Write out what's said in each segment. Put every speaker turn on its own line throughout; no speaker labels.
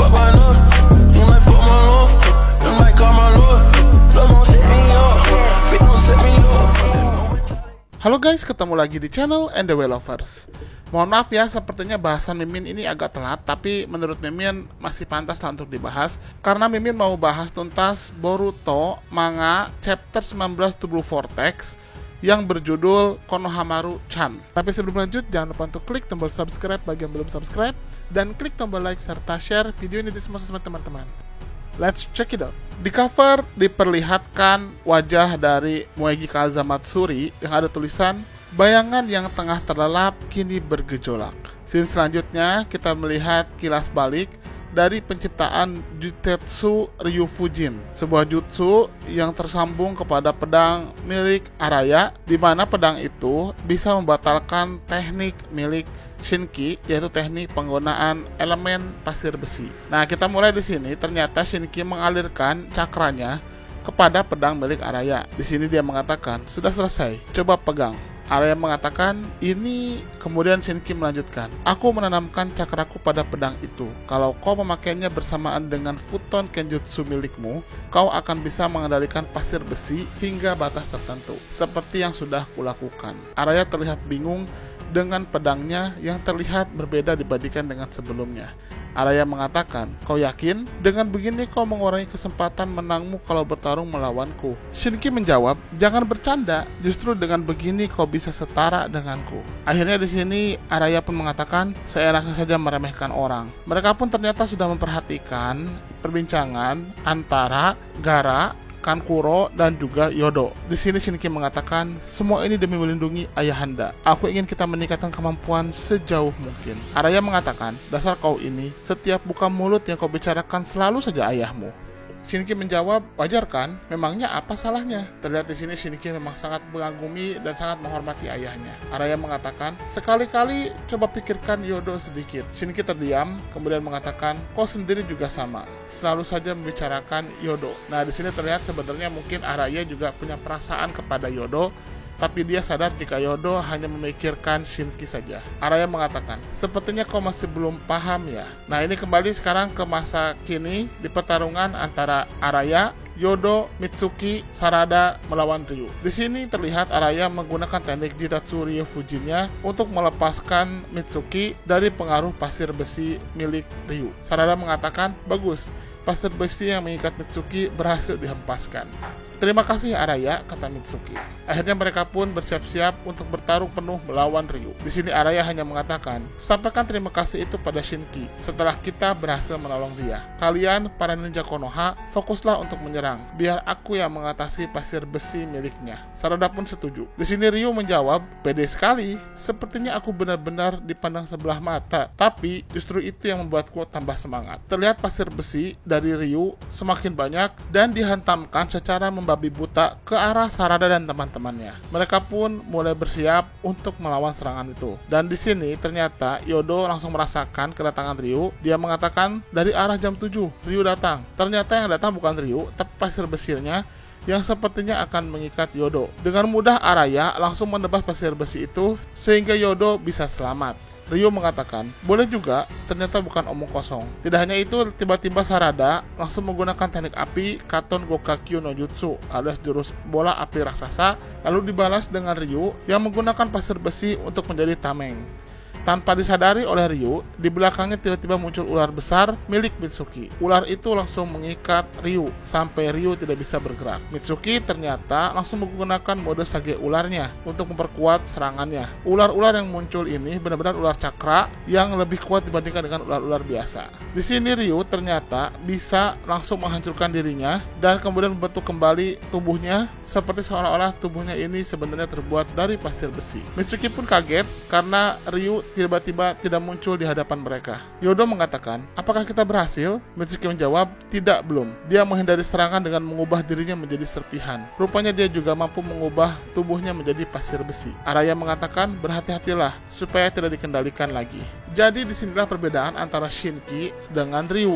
fuck my love, you might fuck my love, you might call my love. Love gon' set me up, bitch gon' set me up.
Halo guys, ketemu lagi di channel And The Way Lovers. Mohon maaf ya, sepertinya bahasan Mimin ini agak telat, tapi menurut Mimin masih pantas lah untuk dibahas, karena Mimin mau bahas tuntas Boruto manga chapter 19 To Blue Vortex yang berjudul Konohamaru-chan. Tapi sebelum lanjut, jangan lupa untuk klik tombol subscribe bagi yang belum subscribe, dan klik tombol like serta share video ini di semua sosmed teman-teman. Let's check it out. Di cover diperlihatkan wajah dari Moegi Kazamatsuri yang ada tulisan bayangan yang tengah terlelap kini bergejolak. Scene selanjutnya kita melihat kilas balik dari penciptaan Jutetsu Ryufujin, sebuah jutsu yang tersambung kepada pedang milik Araya, di mana pedang itu bisa membatalkan teknik milik Shinki, yaitu teknik penggunaan elemen pasir besi. Nah, kita mulai di sini. Ternyata Shinki mengalirkan cakranya kepada pedang milik Araya. Di sini dia mengatakan, "Sudah selesai, coba pegang." Araya mengatakan ini, kemudian Shinki melanjutkan, "Aku menanamkan cakraku pada pedang itu. Kalau kau memakainya bersamaan dengan futon kenjutsu milikmu, kau akan bisa mengendalikan pasir besi hingga batas tertentu, seperti yang sudah kulakukan." Araya terlihat bingung dengan pedangnya yang terlihat berbeda dibandingkan dengan sebelumnya. Araya mengatakan, "Kau yakin? Dengan begini kau mengurangi kesempatan menangmu kalau bertarung melawanku." Shinki menjawab, "Jangan bercanda, justru dengan begini kau bisa setara denganku." Akhirnya di sini Araya pun mengatakan, seenaknya saja meremehkan orang. Mereka pun ternyata sudah memperhatikan perbincangan antara Gaara, Kankuro, dan juga Yodo. Di sini Shinki mengatakan, "Semua ini demi melindungi ayahanda. Aku ingin kita meningkatkan kemampuan sejauh mungkin." Araya mengatakan, "Dasar kau ini, setiap buka mulut yang kau bicarakan selalu saja ayahmu." Shinki menjawab, "Wajar kan? Memangnya apa salahnya?" Terlihat di sini Shinki memang sangat mengagumi dan sangat menghormati ayahnya. Araya mengatakan, "Sekali-kali coba pikirkan Yodo sedikit." Shinki terdiam, kemudian mengatakan, "Kau sendiri juga sama. Selalu saja membicarakan Yodo." Nah, di sini terlihat sebenarnya mungkin Araya juga punya perasaan kepada Yodo, tapi dia sadar jika Yodo hanya memikirkan Shinki saja. Araya mengatakan, "Sepertinya kau masih belum paham ya." Nah, ini kembali sekarang ke masa kini di pertarungan antara Araya, Yodo, Mitsuki, Sarada melawan Ryu. Di sini terlihat Araya menggunakan teknik Jitatsu Ryufujinnya untuk melepaskan Mitsuki dari pengaruh pasir besi milik Ryu. Sarada mengatakan, "Bagus, pasir besi yang mengikat Mitsuki berhasil dihempaskan." "Terima kasih Araya," kata Mitsuki. Akhirnya mereka pun bersiap-siap untuk bertarung penuh melawan Ryu. Di sini Araya hanya mengatakan, "Sampaikan terima kasih itu pada Shinki setelah kita berhasil menolong dia. Kalian, para ninja Konoha, fokuslah untuk menyerang. Biar aku yang mengatasi pasir besi miliknya." Sarada pun setuju. Di sini Ryu menjawab, "Pede sekali. Sepertinya aku benar-benar dipandang sebelah mata. Tapi justru itu yang membuatku tambah semangat." Terlihat pasir besi dari Ryu semakin banyak dan dihantamkan secara membabi buta ke arah Sarada dan teman-temannya. Mereka pun mulai bersiap untuk melawan serangan itu. Dan di sini ternyata Yodo langsung merasakan kedatangan Ryu. Dia mengatakan, "Dari arah jam 7 Ryu datang." Ternyata yang datang bukan Ryu, tapi pasir besinya yang sepertinya akan mengikat Yodo. Dengan mudah Araya langsung menebas pasir besi itu sehingga Yodo bisa selamat. Ryu mengatakan, "Boleh juga, ternyata bukan omong kosong." Tidak hanya itu, tiba-tiba Sarada langsung menggunakan teknik api Katon Gokakyu no Jutsu alias jurus bola api raksasa, lalu dibalas dengan Ryu yang menggunakan pasir besi untuk menjadi tameng. Tanpa disadari oleh Ryu, di belakangnya tiba-tiba muncul ular besar milik Mitsuki. Ular itu langsung mengikat Ryu sampai Ryu tidak bisa bergerak. Mitsuki ternyata langsung menggunakan mode Sage ularnya untuk memperkuat serangannya. Ular-ular yang muncul ini benar-benar ular cakra yang lebih kuat dibandingkan dengan ular-ular biasa. Di sini Ryu ternyata bisa langsung menghancurkan dirinya dan kemudian membentuk kembali tubuhnya seperti seolah-olah tubuhnya ini sebenarnya terbuat dari pasir besi. Mitsuki pun kaget karena Ryu tiba-tiba tidak muncul di hadapan mereka. Yodo mengatakan, "Apakah kita berhasil?" Mitsuki menjawab, "Tidak, belum." Dia menghindari serangan dengan mengubah dirinya menjadi serpihan. Rupanya dia juga mampu mengubah tubuhnya menjadi pasir besi. Araya mengatakan, "Berhati-hatilah supaya tidak dikendalikan lagi." Jadi disinilah perbedaan antara Shinki dengan Ryu.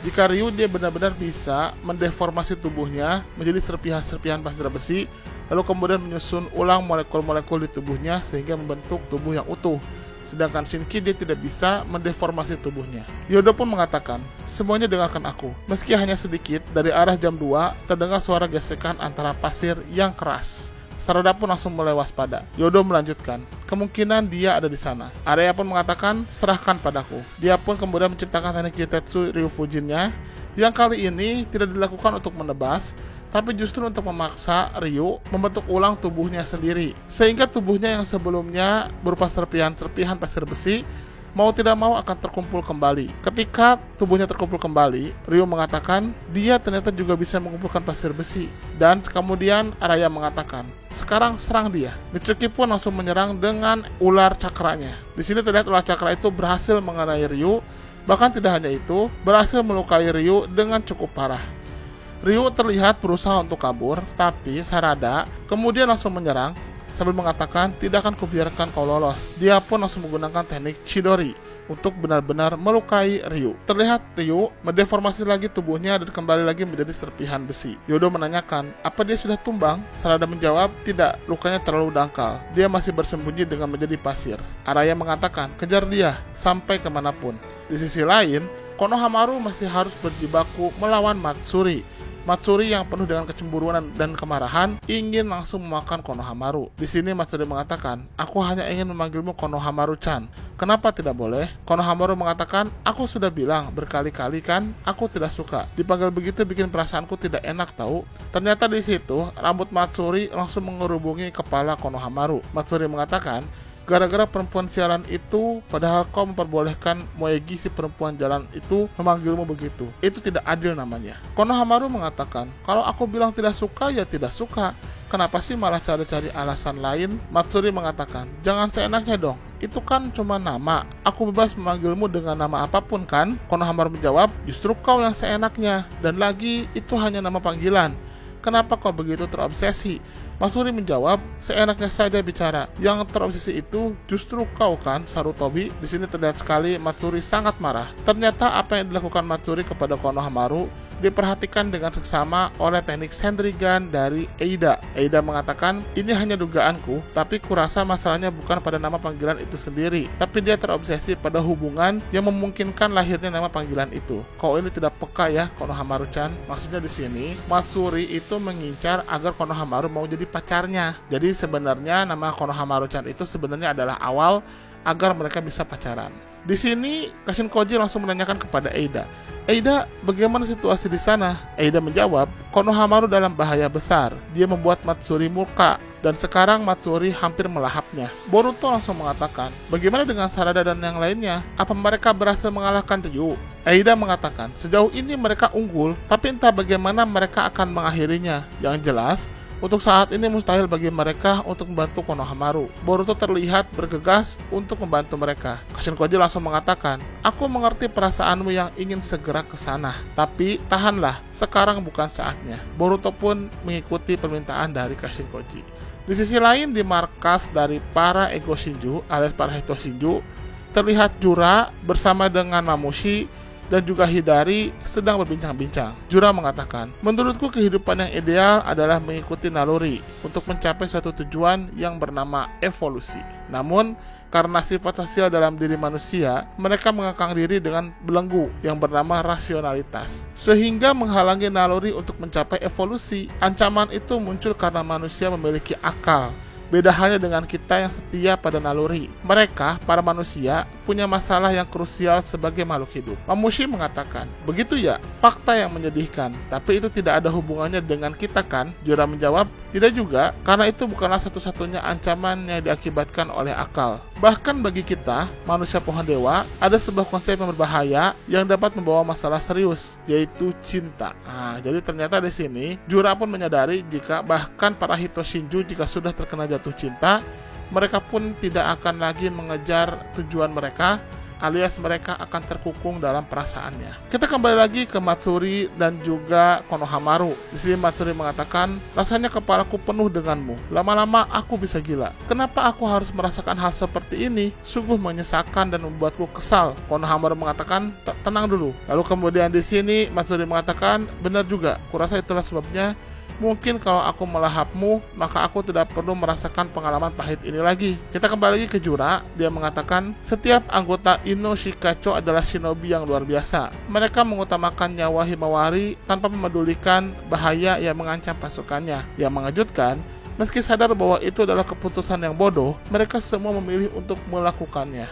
Jika Ryu dia benar-benar bisa mendeformasi tubuhnya menjadi serpihan-serpihan pasir besi, lalu kemudian menyusun ulang molekul-molekul di tubuhnya sehingga membentuk tubuh yang utuh. sedangkan Shinki dia tidak bisa mendeformasi tubuhnya. Yodo pun mengatakan, semuanya dengarkan aku. Meski hanya sedikit, dari arah jam 2 terdengar suara gesekan antara pasir yang keras. Sarada pun langsung mulai waspada. Yodo melanjutkan, kemungkinan dia ada di sana. Araya pun mengatakan, serahkan padaku. Dia pun kemudian menciptakan teknik Jitetsu Ryufujinnya, yang kali ini tidak dilakukan untuk menebas, tapi justru untuk memaksa Ryu membentuk ulang tubuhnya sendiri. Sehingga tubuhnya yang sebelumnya berupa serpihan-serpihan pasir besi, mau tidak mau akan terkumpul kembali. Ketika tubuhnya terkumpul kembali, Ryu mengatakan dia ternyata juga bisa mengumpulkan pasir besi. Dan kemudian Araya mengatakan, sekarang serang dia. Mitsuki pun langsung menyerang dengan ular cakranya. Di sini terlihat ular cakra itu berhasil mengenai Ryu, bahkan tidak hanya itu, berhasil melukai Ryu dengan cukup parah. Ryu terlihat berusaha untuk kabur, tapi Sarada kemudian langsung menyerang sambil mengatakan, tidak akan kubiarkan kau lolos. Dia pun langsung menggunakan teknik Chidori untuk benar-benar melukai Ryu. Terlihat Ryu mendeformasi lagi tubuhnya dan kembali lagi menjadi serpihan besi. Yodo menanyakan, apa dia sudah tumbang? Sarada menjawab, tidak, lukanya terlalu dangkal. Dia masih bersembunyi dengan menjadi pasir. Araya mengatakan, kejar dia sampai kemanapun. Di sisi lain, Konohamaru masih harus berjibaku melawan Matsuri. Matsuri yang penuh dengan kecemburuan dan kemarahan ingin langsung memakan Konohamaru. Di sini Matsuri mengatakan, aku hanya ingin memanggilmu Konohamaru-chan. Kenapa tidak boleh? Konohamaru mengatakan, aku sudah bilang berkali-kali kan, aku tidak suka. Dipanggil begitu bikin perasaanku tidak enak tahu. Ternyata di situ rambut Matsuri langsung mengerubungi kepala Konohamaru. Matsuri mengatakan, gara-gara perempuan sialan itu, padahal kau memperbolehkan Moegi si perempuan jalan itu memanggilmu begitu. Itu tidak adil namanya. Konohamaru mengatakan, kalau aku bilang tidak suka, ya tidak suka. Kenapa sih malah cari-cari alasan lain? Matsuri mengatakan, jangan seenaknya dong. Itu kan cuma nama. Aku bebas memanggilmu dengan nama apapun kan? Konohamaru menjawab, justru kau yang seenaknya. Dan lagi, itu hanya nama panggilan. Kenapa kau begitu terobsesi? Matsuri menjawab, seenaknya saja bicara. Yang terobsesi itu justru kau kan, Sarutobi. Di sini terlihat sekali Matsuri sangat marah. Ternyata apa yang dilakukan Matsuri kepada Konohamaru diperhatikan dengan seksama oleh teknik Sendrigan dari Eida. Eida mengatakan, ini hanya dugaanku, tapi kurasa masalahnya bukan pada nama panggilan itu sendiri, tapi dia terobsesi pada hubungan yang memungkinkan lahirnya nama panggilan itu. Kau ini tidak peka ya, Konohamaru-chan. Maksudnya di sini, Matsuri itu mengincar agar Konohamaru mau jadi pacarnya. Jadi sebenarnya nama Konohamaru-chan itu sebenarnya adalah awal agar mereka bisa pacaran. Di sini, Kashin Koji langsung menanyakan kepada Eida, Eida, bagaimana situasi di sana? Eida menjawab, Konohamaru dalam bahaya besar. Dia membuat Matsuri murka, dan sekarang Matsuri hampir melahapnya. Boruto langsung mengatakan, bagaimana dengan Sarada dan yang lainnya? Apa mereka berhasil mengalahkan Ryu? Eida mengatakan, sejauh ini mereka unggul, tapi entah bagaimana mereka akan mengakhirinya. Yang jelas, untuk saat ini mustahil bagi mereka untuk membantu Konohamaru. Boruto terlihat bergegas untuk membantu mereka. Kashin Koji langsung mengatakan, aku mengerti perasaanmu yang ingin segera ke sana, tapi tahanlah, sekarang bukan saatnya. Boruto pun mengikuti permintaan dari Kashin Koji. Di sisi lain, di markas dari para Ego Shinju alias para Hito Shinju, terlihat Jura bersama dengan Mamushi dan juga Hidari sedang berbincang-bincang. Jura mengatakan, menurutku kehidupan yang ideal adalah mengikuti naluri untuk mencapai suatu tujuan yang bernama evolusi. Namun, karena sifat sosial dalam diri manusia, mereka mengekang diri dengan belenggu yang bernama rasionalitas, sehingga menghalangi naluri untuk mencapai evolusi. Ancaman itu muncul karena manusia memiliki akal. Beda halnya dengan kita yang setia pada naluri. Mereka, para manusia, punya masalah yang krusial sebagai makhluk hidup. Mamushi mengatakan, begitu ya, fakta yang menyedihkan. Tapi itu tidak ada hubungannya dengan kita kan? Jura menjawab, tidak juga, karena itu bukanlah satu-satunya ancaman yang diakibatkan oleh akal. Bahkan bagi kita, manusia pohon dewa, ada sebuah konsep yang berbahaya yang dapat membawa masalah serius, yaitu cinta. Nah, jadi ternyata di sini, Jura pun menyadari jika bahkan para Hito Shinju jika sudah terkena jatuh cinta, mereka pun tidak akan lagi mengejar tujuan mereka, alias mereka akan terkukung dalam perasaannya. Kita kembali lagi ke Matsuri dan juga Konohamaru. Di sini Matsuri mengatakan, rasanya kepalaku penuh denganmu. Lama-lama aku bisa gila. Kenapa aku harus merasakan hal seperti ini? Sungguh menyesakan dan membuatku kesal. Konohamaru mengatakan, tenang dulu. Lalu kemudian di sini Matsuri mengatakan, benar juga. Kurasa itulah sebabnya Mungkin kalau aku melahapmu, maka aku tidak perlu merasakan pengalaman pahit ini lagi. Kita kembali lagi ke Jura. Dia mengatakan, setiap anggota Ino Shikacho adalah shinobi yang luar biasa. Mereka mengutamakan nyawa Himawari tanpa memedulikan bahaya yang mengancam pasukannya. Yang mengejutkan, meski sadar bahwa itu adalah keputusan yang bodoh, mereka semua memilih untuk melakukannya.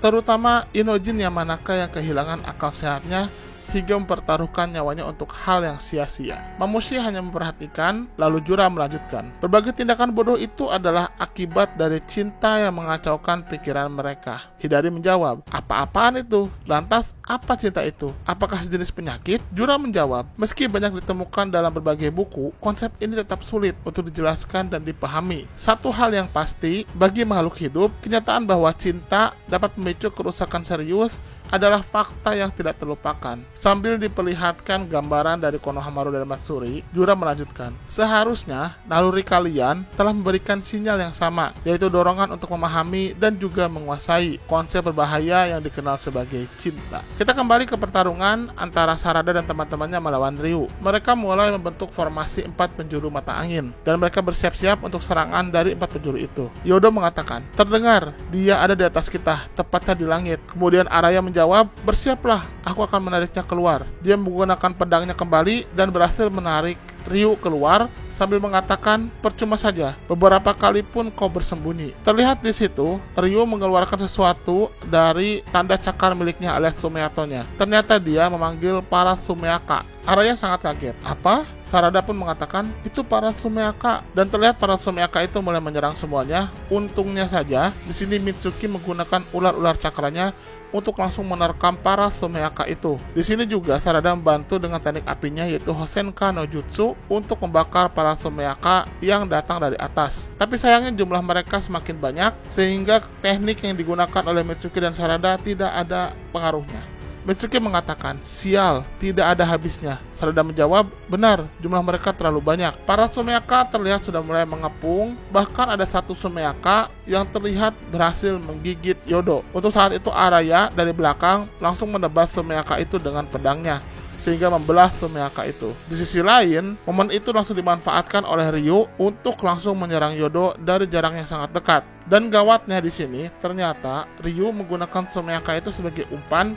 Terutama Inojin Yamanaka yang kehilangan akal sehatnya hingga mempertaruhkan nyawanya untuk hal yang sia-sia. Mamushi hanya memperhatikan, lalu Jura melanjutkan. Berbagai tindakan bodoh itu adalah akibat dari cinta yang mengacaukan pikiran mereka. Hidari menjawab, apa-apaan itu? Lantas, apa cinta itu? Apakah sejenis penyakit? Jura menjawab, meski banyak ditemukan dalam berbagai buku, konsep ini tetap sulit untuk dijelaskan dan dipahami. Satu hal yang pasti, bagi makhluk hidup, kenyataan bahwa cinta dapat memicu kerusakan serius adalah fakta yang tidak terlupakan. Sambil diperlihatkan gambaran dari Konohamaru dan Matsuri, Jura melanjutkan, seharusnya naluri kalian telah memberikan sinyal yang sama, yaitu dorongan untuk memahami dan juga menguasai konsep berbahaya yang dikenal sebagai cinta. Kita kembali ke pertarungan antara Sarada dan teman-temannya melawan Ryu. Mereka mulai membentuk formasi 4 penjuru mata angin, dan mereka bersiap-siap untuk serangan dari 4 penjuru itu. Yodo mengatakan, terdengar, dia ada di atas kita, tepatnya di langit. Kemudian Araya menjawab, bersiaplah, aku akan menariknya keluar. Dia menggunakan pedangnya kembali dan berhasil menarik Ryu keluar sambil mengatakan, percuma saja, beberapa kali pun kau bersembunyi. Terlihat di situ, Ryu mengeluarkan sesuatu dari tanda cakar miliknya alias Sumeatonya. Ternyata dia memanggil para Sumeaka. Araya sangat kaget. Apa? Sarada pun mengatakan, itu para Sumeaka. Dan terlihat para Sumeaka itu mulai menyerang semuanya. Untungnya saja, di sini Mitsuki menggunakan ular-ular cakranya untuk langsung menerkam para Sumeaka itu. Di sini juga Sarada membantu dengan teknik apinya yaitu Hosenka no Jutsu untuk membakar para Sumeaka yang datang dari atas. Tapi sayangnya jumlah mereka semakin banyak sehingga teknik yang digunakan oleh Mitsuki dan Sarada tidak ada pengaruhnya. Mitsuki mengatakan, sial, tidak ada habisnya. Sarada menjawab, benar, jumlah mereka terlalu banyak. Para Sumeaka terlihat sudah mulai mengepung, bahkan ada satu Sumeaka yang terlihat berhasil menggigit Yodo. Untuk saat itu Araya dari belakang langsung menebas Sumeaka itu dengan pedangnya, sehingga membelah Sumeaka itu. Di sisi lain, momen itu langsung dimanfaatkan oleh Ryu untuk langsung menyerang Yodo dari jarak yang sangat dekat. Dan gawatnya di sini, ternyata Ryu menggunakan Sumeaka itu sebagai umpan,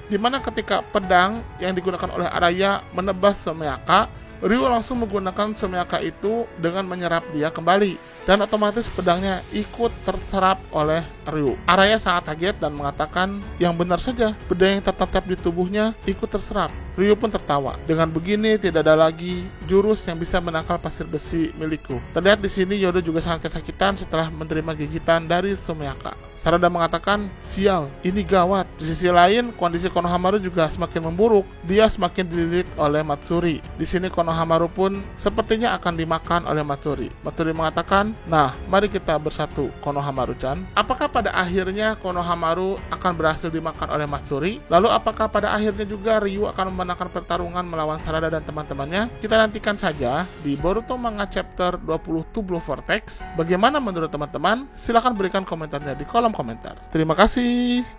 di mana ketika pedang yang digunakan oleh Araya menebas Sumeaka, Ryu langsung menggunakan Sumeaka itu dengan menyerap dia kembali, dan otomatis pedangnya ikut terserap oleh Ryu. Araya sangat kaget dan mengatakan, yang benar saja, pedang yang tertancap di tubuhnya ikut terserap. Ryu pun tertawa. Dengan begini tidak ada lagi jurus yang bisa menangkal pasir besi milikku. Terlihat di sini Yodo juga sangat kesakitan setelah menerima gigitan dari Sumeaka. Sarada mengatakan, sial, ini gawat. Di sisi lain, kondisi Konohamaru juga semakin memburuk. Dia semakin dililit oleh Matsuri. Di sini Konohamaru pun sepertinya akan dimakan oleh Matsuri. Matsuri mengatakan, nah, mari kita bersatu, Konohamaru-chan. Apakah pada akhirnya Konohamaru akan berhasil dimakan oleh Matsuri? Lalu apakah pada akhirnya juga Ryu akan memenangkan pertarungan melawan Sarada dan teman-temannya? Kita nantikan saja di Boruto Manga Chapter 20 To Blue Vortex. Bagaimana menurut teman-teman? Silahkan berikan komentarnya di kolom komentar. Terima kasih.